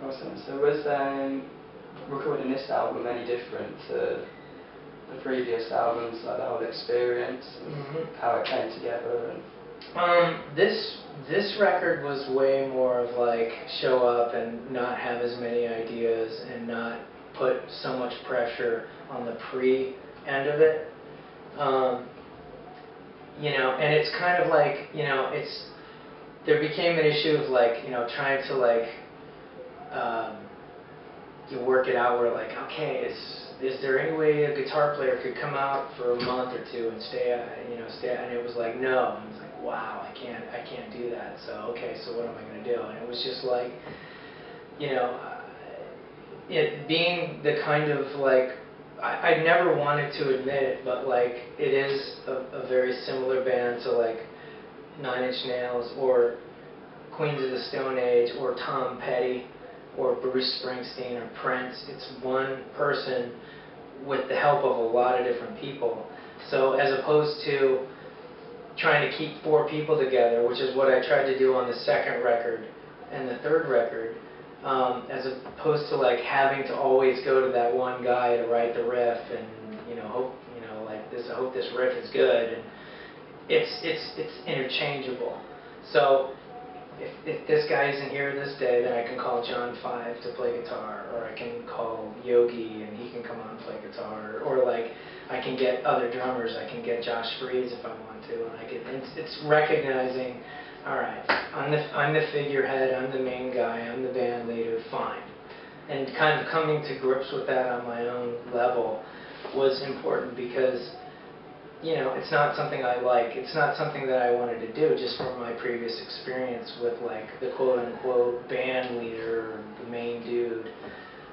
Awesome. So was recording this album any different to the previous albums, like the whole experience, and how it came together? And this record was way more of like show up and not have as many ideas and not put so much pressure on the pre-end of it. You know, and it's kind of like, you know, there became an issue of like, you know, trying to like you work it out where like, okay, is there any way a guitar player could come out for a month or two and stay, and it was like, no. And it was like, wow, I can't do that. So, okay, so what am I going to do? And it was just like, you know, it being the kind of like, I never wanted to admit it, but like, it is a very similar band to like Nine Inch Nails or Queens of the Stone Age or Tom Petty or Bruce Springsteen or Prince. It's one person with the help of a lot of different people. So as opposed to trying to keep four people together, which is what I tried to do on the second record and the third record, as opposed to like having to always go to that one guy to write the riff and hope like this. I hope this riff is good. And it's interchangeable. So if this guy isn't here this day, then I can call John 5 to play guitar, or I can call Yogi and he can come on and play guitar, or like I can get other drummers. I can get Josh Freese if I want to, and it's recognizing, all right, I'm the figurehead, I'm the main guy, I'm the band leader, fine, and kind of coming to grips with that on my own level was important because, you know, it's not something I like. It's not something that I wanted to do just from my previous experience with like the quote-unquote band leader or the main dude.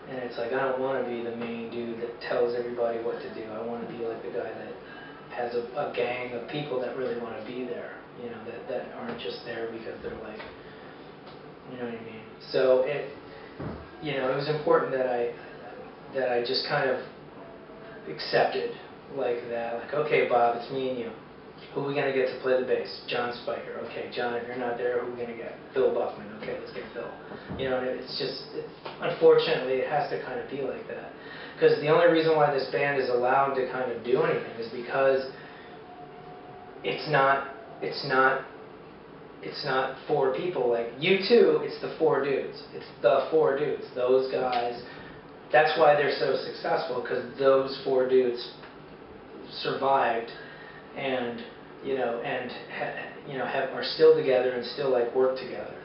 And it's like, I don't want to be the main dude that tells everybody what to do. I want to be like the guy that has a gang of people that really want to be there, you know, that aren't just there because they're like, you know what I mean? So it was important that I just kind of accepted like that. Like, okay, Bob, it's me and you. Who are we going to get to play the bass? John Spiker. Okay, John, if you're not there, who are we going to get? Phil Buckman. Okay, let's get Phil. You know, and it's just, unfortunately, it has to kind of be like that. Because the only reason why this band is allowed to kind of do anything is because it's not four people. Like, U2, it's the four dudes. It's the four dudes. Those guys. That's why they're so successful, because those four dudes survived and are still together and still like work together.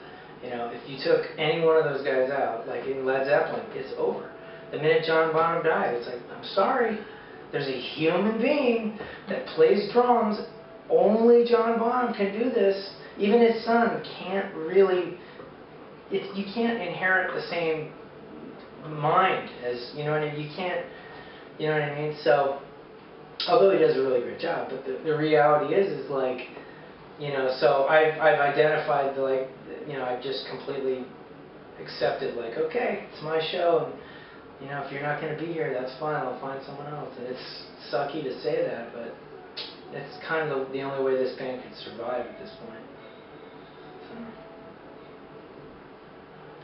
You know, if you took any one of those guys out, like in Led Zeppelin, it's over. The minute John Bonham died, it's like, I'm sorry, there's a human being that plays drums. Only John Bonham can do this. Even his son can't really. You can't inherit the same mind as, you know what I mean. You can't. You know what I mean. So, although he does a really great job, but the reality is like, you know, so I've identified like, you know, I've just completely accepted like, okay, it's my show, and you know, if you're not going to be here, that's fine. I'll find someone else. And it's sucky to say that, but it's kind of the only way this band could survive at this point. So.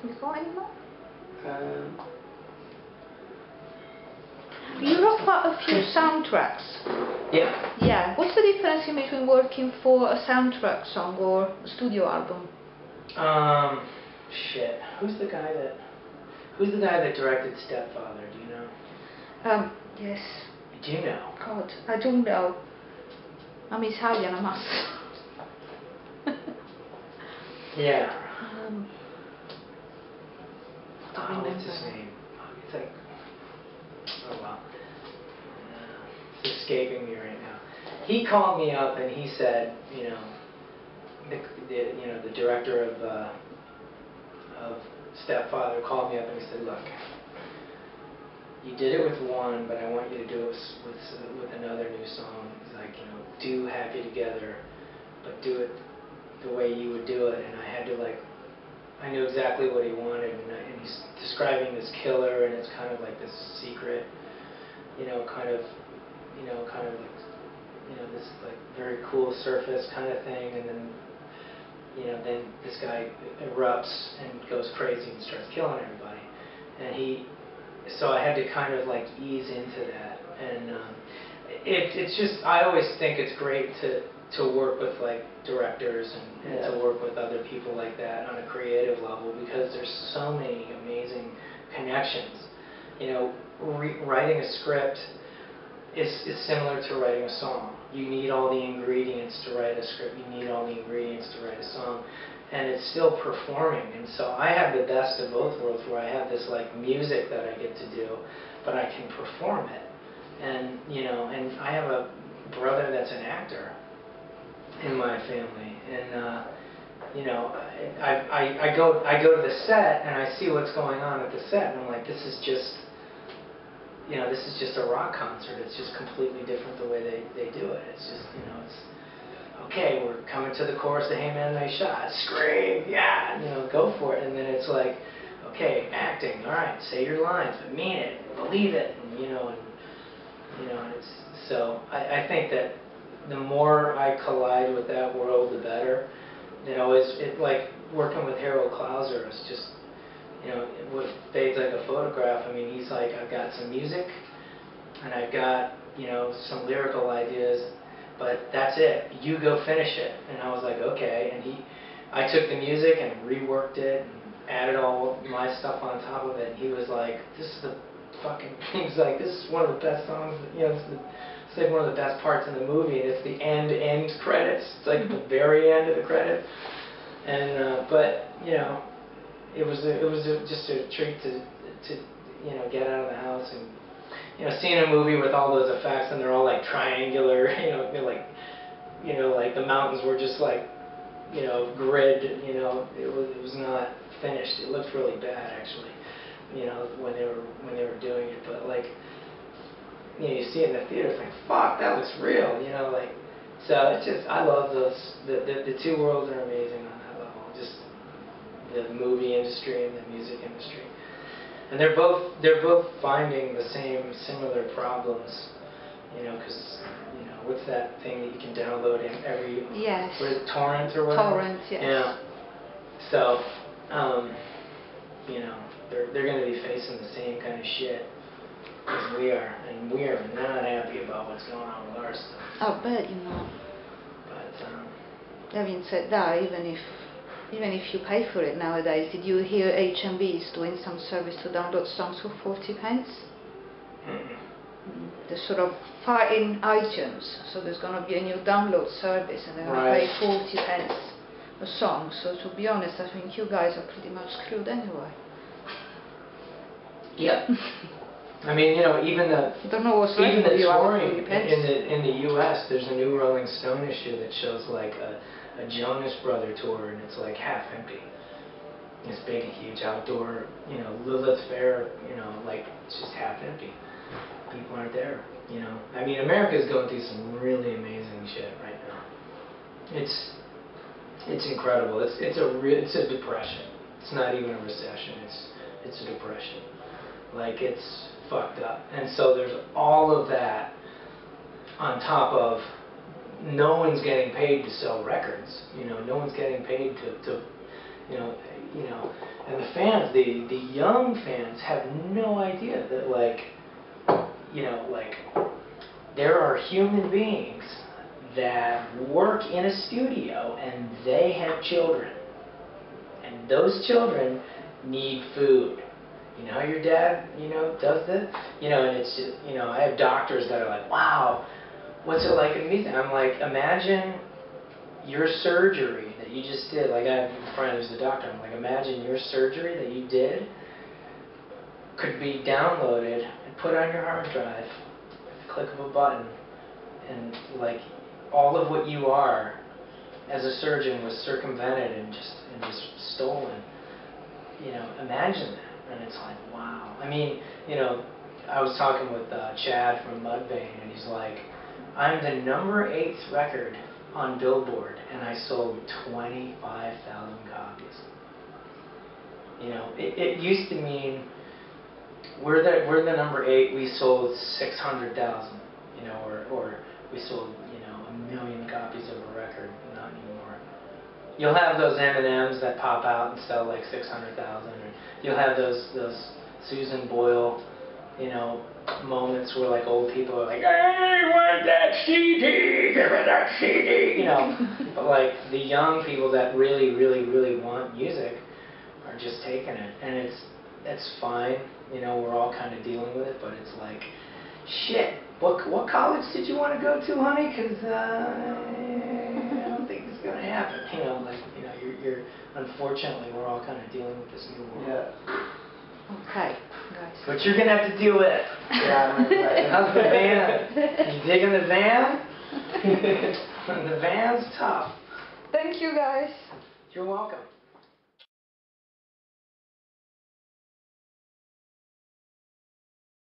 You got any more? You wrote quite a few soundtracks. Yeah. Yeah. What's the difference in between working for a soundtrack song or a studio album? Shit. Who's the guy that directed Stepfather? Do you know? Yes. Do you know? God, I don't know. I'm Italian, I must. Yeah. What's his name? It's like, oh wow, it's escaping me right now. He called me up and he said, you know, the director of Stepfather called me up and he said, look, you did it with one, but I want you to do it with another new song. He's like, you know, do Happy Together, but do it the way you would do it. And I had to like, I knew exactly what he wanted, and he's describing this killer, and it's kind of like this secret, kind of like, this like very cool surface kind of thing, and then, then this guy erupts and goes crazy and starts killing everybody. And so I had to kind of like ease into that. And it's just, I always think it's great to work with like directors and to work with other people like that on a creative level, because there's so many amazing connections. Writing a script is similar to writing a song. You need all the ingredients to write a script. You need all the ingredients to write a song. And it's still performing. And so I have the best of both worlds, where I have this like music that I get to do, but I can perform it. And and I have a brother that's an actor in my family, and I go to the set and I see what's going on at the set, and I'm like, this is just a rock concert. It's just completely different the way they do it. It's just it's okay. We're coming to the chorus of Hey Man, Nice Shot, scream, yeah, go for it. And then it's like, okay, acting, all right, say your lines, but mean it, believe it, and it's so I think that the more I collide with that world, the better. It's like working with Harold Klauser. It's just, what fades like a photograph. I mean, he's like, I've got some music, and I've got, some lyrical ideas, but that's it. You go finish it. And I was like, okay. And I took the music and reworked it and added all my stuff on top of it. And he was like, this is the fucking, he was like, this is one of the best songs, it's like one of the best parts in the movie, and it's the end credits. It's like the very end of the credits. And but it was just a treat to get out of the house and seeing a movie with all those effects, and they're all like triangular, like the mountains were just like grid, it was not finished. It looked really bad actually, when they were doing it, but like you see it in the theater, it's like, fuck, that looks real, so it's just, I love those, the two worlds are amazing on that level, just the movie industry and the music industry. And they're both finding the same similar problems, because, what's that thing that you can download in every, yes, what is it, torrent or whatever? Torrent, yes. Yeah. So, they're going to be facing the same kind of shit as we are, and we are not happy about what's going on with our stuff. I'll bet But having said that, even if you pay for it nowadays, did you hear HMV is doing some service to download songs for 40 pence? They're sort of fighting iTunes, so there's going to be a new download service, and they're going to pay 40 pence a song. So to be honest, I think you guys are pretty much screwed anyway. Yep. I mean, even the touring in the U.S., there's a new Rolling Stone issue that shows like a Jonas Brother tour, and it's like half empty. It's big and huge outdoor, Lilith Fair, like it's just half empty. People aren't there, I mean, America's going through some really amazing shit right now. It's incredible. It's a depression. It's not even a recession. It's a depression. Like, it's fucked up. And so there's all of that on top of no one's getting paid to sell records. No one's getting paid to and the fans, the young fans have no idea that like there are human beings that work in a studio and they have children, and those children need food. How your dad, does this? And it's just, I have doctors that are like, wow, what's it like in music? I'm like, imagine your surgery that you just did. Like, I have a friend who's a doctor. I'm like, imagine your surgery that you did could be downloaded and put on your hard drive with the click of a button, and like all of what you are as a surgeon was circumvented and just stolen. Imagine that. And it's like, wow. I mean, I was talking with Chad from Mudvayne, and he's like, I'm the number 8th record on Billboard, and I sold 25,000 copies. It used to mean we're the number 8. We sold 600,000. Or we sold 1 million copies of a record. Not anymore. you'll have those M&Ms that pop out and sell like 600,000, or you'll have those Susan Boyle, you know, moments where like old people are like, I want that CD, give me that CD, you know. But like the young people that really, really, really want music are just taking it, and it's fine. You know, we're all kind of dealing with it, but it's like, shit. What college did you want to go to, honey? Because I don't think it's gonna happen. You know, like you're unfortunately we're all kind of dealing with this new world. Yeah. Okay, guys. But you're gonna have to deal with it. Yeah. How's the van? You digging the van? The van's tough. Thank you, guys. You're welcome.